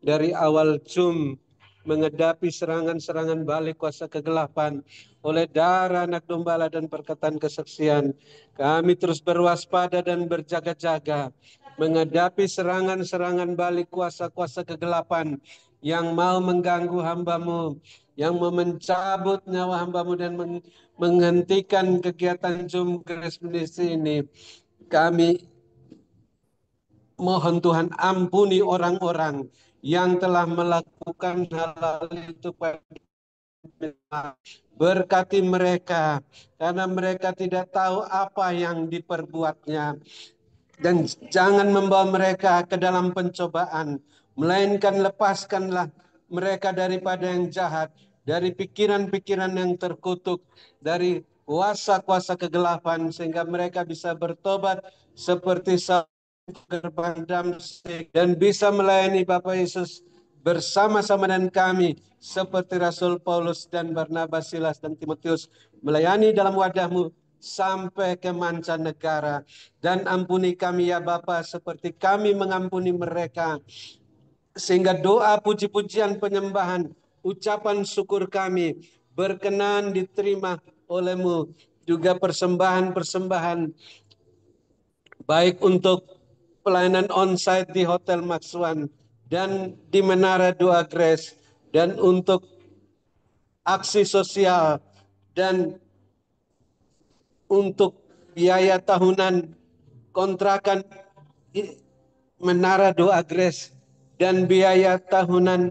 dari awal Zoom menghadapi serangan-serangan balik kuasa kegelapan oleh darah anak domba dan perkataan kesaksian. Kami terus berwaspada dan berjaga-jaga menghadapi serangan-serangan balik kuasa-kuasa kegelapan yang mau mengganggu hamba-Mu, yang mau mencabut nyawa hamba-Mu dan menghentikan kegiatan Zoom Grace Ministry ini. Kami mohon Tuhan ampuni orang-orang yang telah melakukan hal itu pada berkati mereka karena mereka tidak tahu apa yang diperbuatnya, dan jangan membawa mereka ke dalam pencobaan, melainkan lepaskanlah mereka daripada yang jahat, dari pikiran-pikiran yang terkutuk, dari kuasa-kuasa kegelapan, sehingga mereka bisa bertobat seperti gerbang dan bisa melayani Bapak Yesus bersama-sama dengan kami seperti Rasul Paulus dan Barnabas, Silas dan Timotius melayani dalam wadah-Mu sampai ke mancanegara. Dan ampuni kami ya Bapa seperti kami mengampuni mereka, sehingga doa puji-pujian penyembahan ucapan syukur kami berkenan diterima oleh-Mu, juga persembahan-persembahan baik untuk pelayanan onsite di Hotel Maxwan dan di Menara Doa Grace, dan untuk aksi sosial dan untuk biaya tahunan kontrakan Menara Doa Grace dan biaya tahunan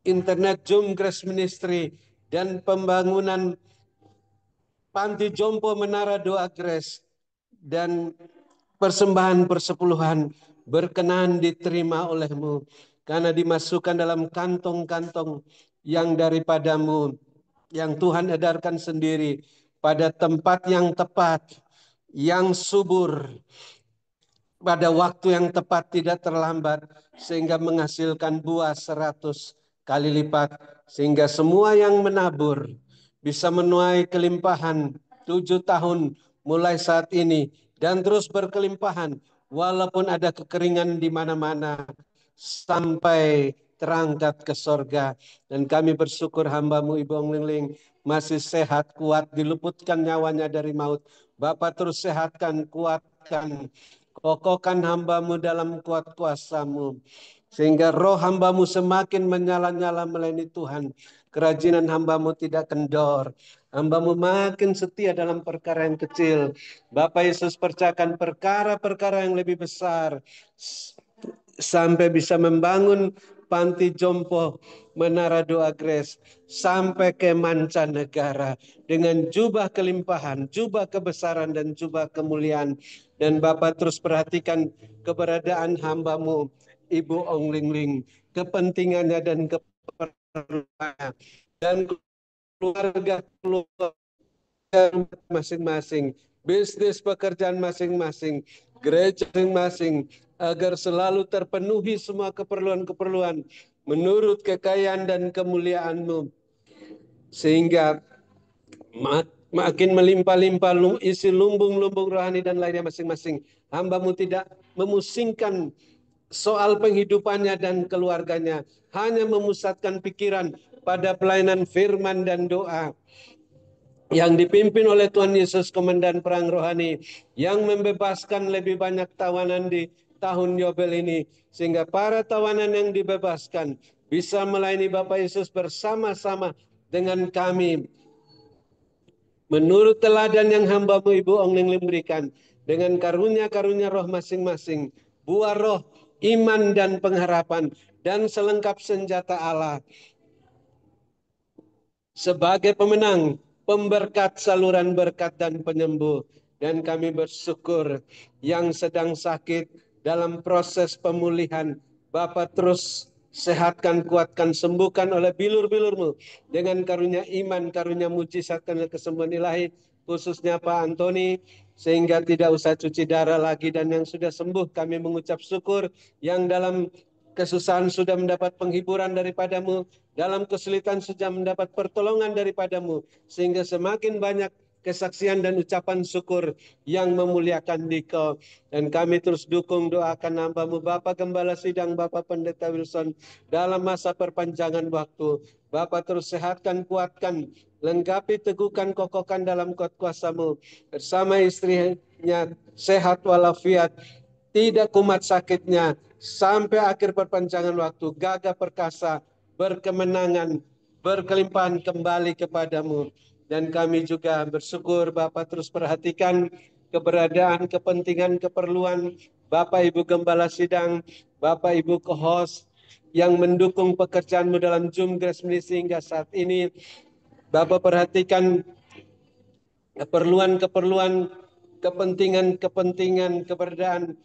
internet Zoom Grace Ministry dan pembangunan panti jompo Menara Doa Grace dan persembahan persepuluhan berkenan diterima oleh-Mu, karena dimasukkan dalam kantong-kantong yang daripada-Mu, yang Tuhan edarkan sendiri pada tempat yang tepat, yang subur, pada waktu yang tepat, tidak terlambat, sehingga menghasilkan buah 100 kali lipat, sehingga semua yang menabur bisa menuai kelimpahan 7 tahun mulai saat ini dan terus berkelimpahan walaupun ada kekeringan di mana-mana sampai terangkat ke sorga. Dan kami bersyukur hamba-Mu Ibu Ong Lingling masih sehat, kuat, diluputkan nyawanya dari maut. Bapak terus sehatkan, kuatkan, kokohkan hamba-Mu dalam kuat kuasa-Mu, sehingga roh hamba-Mu semakin menyala-nyala melayani Tuhan. Kerajinan hamba-Mu tidak kendor. Hamba-Mu makin setia dalam perkara yang kecil. Bapak Yesus percayakan perkara-perkara yang lebih besar, sampai bisa membangun panti jompo Menara Doa Grace sampai ke mancanegara dengan jubah kelimpahan, jubah kebesaran dan jubah kemuliaan. Dan Bapak terus perhatikan keberadaan hamba-Mu Ibu Ong Lingling, kepentingannya dan keperluannya, dan keluarga masing-masing, bisnis pekerjaan masing-masing, gereja masing-masing, agar selalu terpenuhi semua keperluan-keperluan menurut kekayaan dan kemuliaan-Mu, sehingga makin melimpah-limpah isi lumbung-lumbung rohani dan lainnya masing-masing. Hamba-Mu tidak memusingkan soal penghidupannya dan keluarganya, hanya memusatkan pikiran pada pelayanan firman dan doa yang dipimpin oleh Tuhan Yesus, Komandan Perang Rohani, yang membebaskan lebih banyak tawanan di tahun Yobel ini, sehingga para tawanan yang dibebaskan bisa melayani Bapak Yesus bersama-sama dengan kami, menurut teladan yang hamba-Mu Ibu Ong Lingling berikan, dengan karunia-karunia roh masing-masing, buah roh, iman dan pengharapan, dan selengkap senjata Allah, sebagai pemenang, pemberkat, saluran berkat dan penyembuh. Dan kami bersyukur yang sedang sakit dalam proses pemulihan, Bapak terus sehatkan, kuatkan, sembuhkan oleh bilur-bilur-Mu dengan karunia iman, karunia mujizat dan kesembuhan ilahi, khususnya Pak Antoni, sehingga tidak usah cuci darah lagi. Dan yang sudah sembuh kami mengucap syukur, yang dalam kesusahan sudah mendapat penghiburan daripada-Mu, dalam kesulitan sudah mendapat pertolongan daripada-Mu, sehingga semakin banyak kesaksian dan ucapan syukur yang memuliakan Dikau. Dan kami terus dukung doakan hamba-Mu Bapak Gembala Sidang, Bapak Pendeta Wilson dalam masa perpanjangan waktu. Bapak terus sehatkan, kuatkan, lengkapi, teguhkan, kokohkan dalam kuat kuasa-Mu. Bersama istrinya sehat walafiat, tidak kumat sakitnya, sampai akhir perpanjangan waktu, gagah perkasa, berkemenangan, berkelimpahan kembali kepadamu. Dan kami juga bersyukur Bapak terus perhatikan keberadaan, kepentingan, keperluan Bapak Ibu Gembala Sidang, Bapak Ibu co-host yang mendukung pekerjaanmu dalam Zoom Grace Ministry hingga saat ini. Bapak perhatikan keperluan-keperluan, kepentingan-kepentingan, keberadaan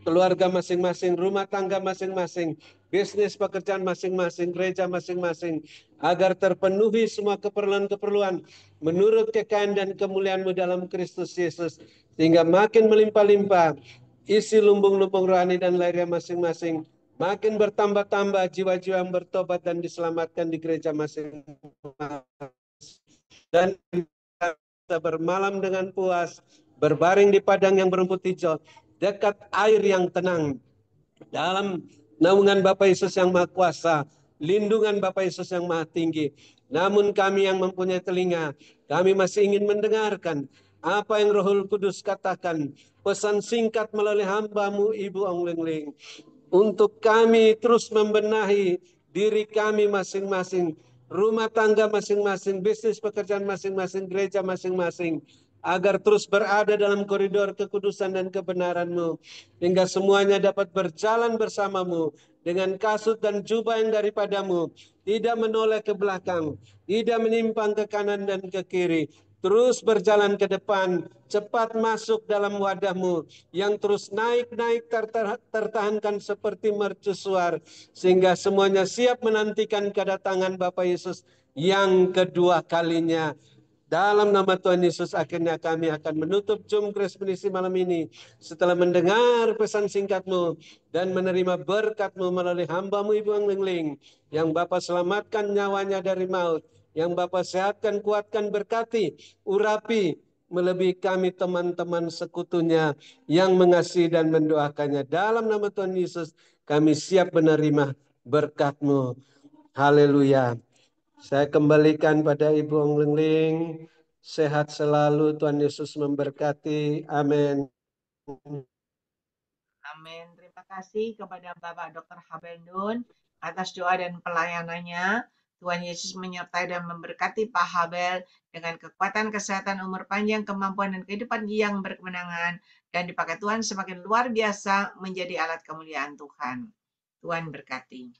keluarga masing-masing, rumah tangga masing-masing, bisnis pekerjaan masing-masing, gereja masing-masing, agar terpenuhi semua keperluan-keperluan menurut kekayaan dan kemuliaan-Mu dalam Kristus Yesus, sehingga makin melimpah-limpah isi lumbung-lumbung rohani dan lahiriah masing-masing, makin bertambah-tambah jiwa-jiwa yang bertobat dan diselamatkan di gereja masing-masing, dan bisa bermalam dengan puas, berbaring di padang yang berumput hijau, dekat air yang tenang, dalam naungan Bapa Yesus yang Maha Kuasa, lindungan Bapa Yesus yang Maha Tinggi. Namun kami yang mempunyai telinga, kami masih ingin mendengarkan apa yang Roh Kudus katakan, pesan singkat melalui hamba-Mu Ibu Ong Ling Ling, untuk kami terus membenahi diri kami masing-masing, rumah tangga masing-masing, bisnis pekerjaan masing-masing, gereja masing-masing, agar terus berada dalam koridor kekudusan dan kebenaran-Mu, hingga semuanya dapat berjalan bersama-Mu dengan kasut dan jubah yang daripada-Mu, tidak menoleh ke belakang, tidak menyimpang ke kanan dan ke kiri, terus berjalan ke depan, cepat masuk dalam wadah-Mu yang terus naik-naik tertahankan seperti mercusuar, sehingga semuanya siap menantikan kedatangan Bapa Yesus yang kedua kalinya. Dalam nama Tuhan Yesus, akhirnya kami akan menutup Zoom Grace Ministry malam ini setelah mendengar pesan singkat-Mu dan menerima berkat-Mu melalui hamba-Mu Ibu Ong Ling Ling, yang Bapa selamatkan nyawanya dari maut, yang Bapa sehatkan, kuatkan, berkati, urapi, melebihi kami teman-teman sekutunya yang mengasihi dan mendoakannya. Dalam nama Tuhan Yesus, kami siap menerima berkat-Mu. Haleluya. Saya kembalikan pada Ibu Ong Ling Ling. Sehat selalu, Tuhan Yesus memberkati. Amin. Amin. Terima kasih kepada Bapak Dr. Habel Nun atas doa dan pelayanannya. Tuhan Yesus menyertai dan memberkati Pak Habel dengan kekuatan, kesehatan, umur panjang, kemampuan, dan kehidupan yang berkemenangan. Dan dipakai Tuhan semakin luar biasa menjadi alat kemuliaan Tuhan. Tuhan berkati.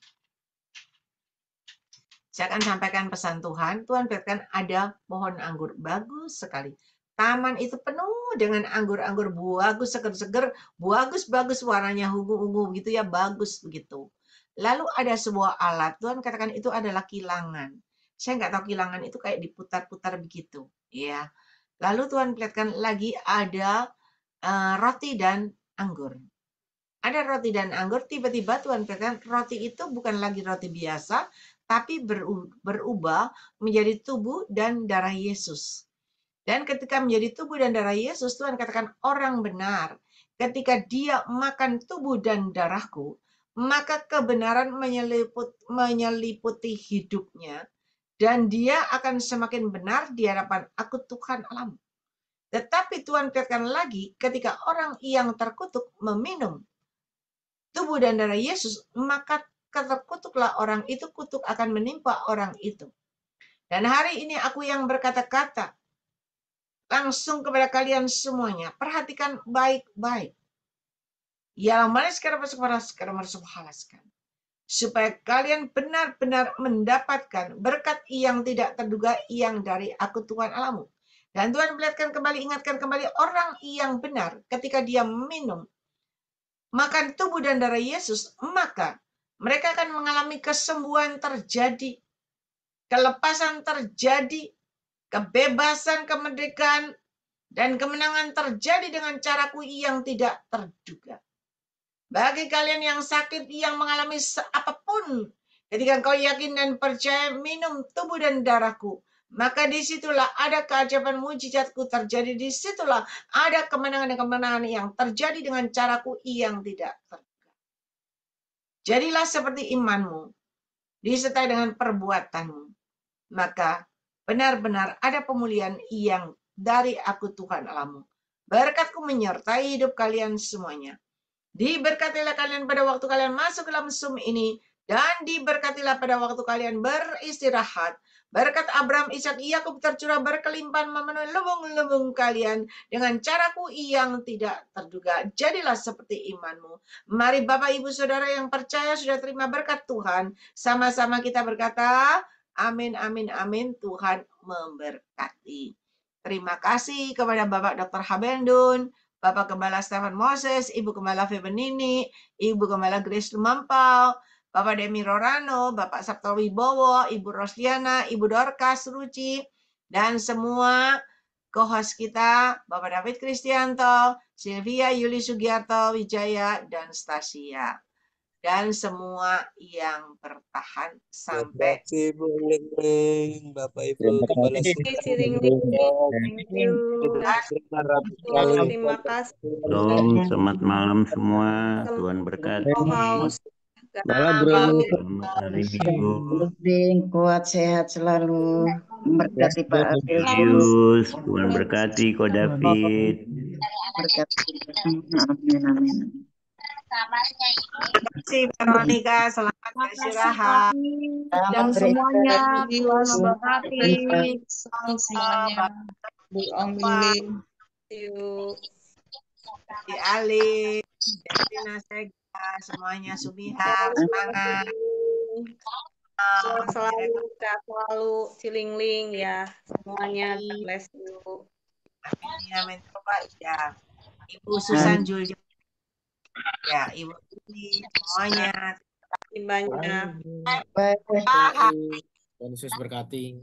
Saya akan sampaikan pesan Tuhan. Tuhan berkatakan ada pohon anggur bagus sekali. Taman itu penuh dengan anggur-anggur bagus, seger-seger, bagus-bagus warnanya ungu-ungu gitu ya, bagus begitu. Lalu ada sebuah alat, Tuhan katakan itu adalah kilangan. Saya nggak tahu kilangan itu kayak diputar-putar begitu, ya. Lalu Tuhan perlihatkan lagi ada roti dan anggur. Ada roti dan anggur, tiba-tiba Tuhan katakan roti itu bukan lagi roti biasa, tapi berubah menjadi tubuh dan darah Yesus. Dan ketika menjadi tubuh dan darah Yesus, Tuhan katakan orang benar. Ketika dia makan tubuh dan darahku, maka kebenaran menyeliputi hidupnya. Dan dia akan semakin benar di hadapan aku Tuhan alam. Tetapi Tuhan katakan lagi, ketika orang yang terkutuk meminum tubuh dan darah Yesus, maka terkutuklah orang itu, kutuk akan menimpa orang itu. Dan hari ini aku yang berkata-kata langsung kepada kalian semuanya, perhatikan baik-baik. Yang mana sekarang masuk halaskan. Supaya kalian benar-benar mendapatkan berkat yang tidak terduga yang dari aku Tuhan Allahmu. Dan Tuhan melihatkan kembali, ingatkan kembali orang yang benar ketika dia minum makan tubuh dan darah Yesus, maka mereka akan mengalami kesembuhan terjadi, kelepasan terjadi, kebebasan, kemerdekaan, dan kemenangan terjadi dengan caraku yang tidak terduga. Bagi kalian yang sakit, yang mengalami apapun, ketika kau yakin dan percaya minum tubuh dan darahku, maka disitulah ada keajaiban mujizatku terjadi. Disitulah ada kemenangan dan kemenangan yang terjadi dengan caraku yang tidak terduga. Jadilah seperti imanmu, disertai dengan perbuatanmu. Maka benar-benar ada pemulihan yang dari aku Tuhan Allahmu. Berkatku menyertai hidup kalian semuanya. Diberkatilah kalian pada waktu kalian masuk dalam Zoom ini, dan diberkatilah pada waktu kalian beristirahat. Berkat Abraham, Ishak, Yakub tercurah berkelimpahan memenuhi lubung-lubung kalian dengan caraku yang tidak terduga. Jadilah seperti imanmu. Mari Bapak, Ibu, Saudara yang percaya sudah terima berkat Tuhan. Sama-sama kita berkata, amin, amin, amin. Tuhan memberkati. Terima kasih kepada Bapak Dr. Habendun, Bapak Gembala Stefan Moses, Ibu Gembala Febenini, Ibu Gembala Grace Lumampau, Bapak Demi Rorano, Bapak Sabto Wibowo, Ibu Rosliana, Ibu Dorcas Ruci, dan semua co-host kita, Bapak David Kristianto, Sylvia Yuli Sugiarto Wijaya, dan Stasia. Dan semua yang bertahan sampai. Terima kasih Bu Ling, Bapak Ibu Terima Gembala kasih. Ciling-ciling. Thank you. Terima kasih. Shalom, selamat malam semua. Tuhan berkati. Co-host. Malam bro. Selamat hari Minggu. Kuat sehat selalu. Berkati Pak April. Yus, Tuhan berkati Ko David. Berkati. Amin, amin. Terima kasih Veronica, selamat beristirahat. Dan semuanya Tuhan memberkati. Semuanya. Bu Om Lili. Di Ali, Destina Sega, semuanya Sumihar, semangat. Selalu, sehat selalu, Cilingling ya. Semuanya, God bless you. Amin, coba ya. Ibu Susan Julio, ya Ibu Titi, semuanya. Banyak. Tuhan Yesus berkati.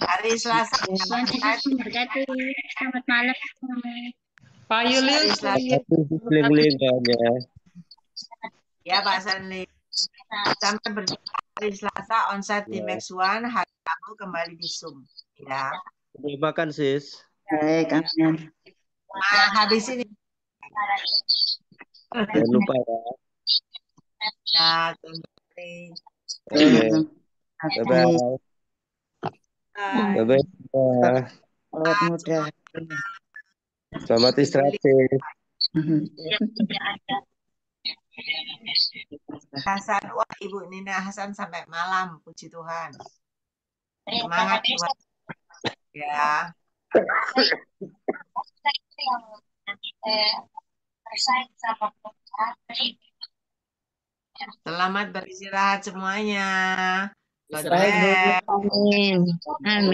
Hari Selasa. Tuhan Yesus memberkati. Selamat malam. Pak Hari Yulius. Selasa. Ling-ling kayaknya. Ya Pak Sanli. Sampai berjumpa hari Selasa onsite di Max One, hari Rabu kembali di Zoom. Ya. Udah makan sis. Baik, amin. Nah, habis ini. Jangan lupa ya. Ya, terima kasih. Oke. Bye-bye. Hai. Bye-bye. Awet muda. Selamat istirahat sis. Hasan, wah Ibu Nina Hasan sampai malam, puji Tuhan. Semangat buat ya. Selamat beristirahat semuanya. God Istirahat, Bu. bless. Amin. Amin.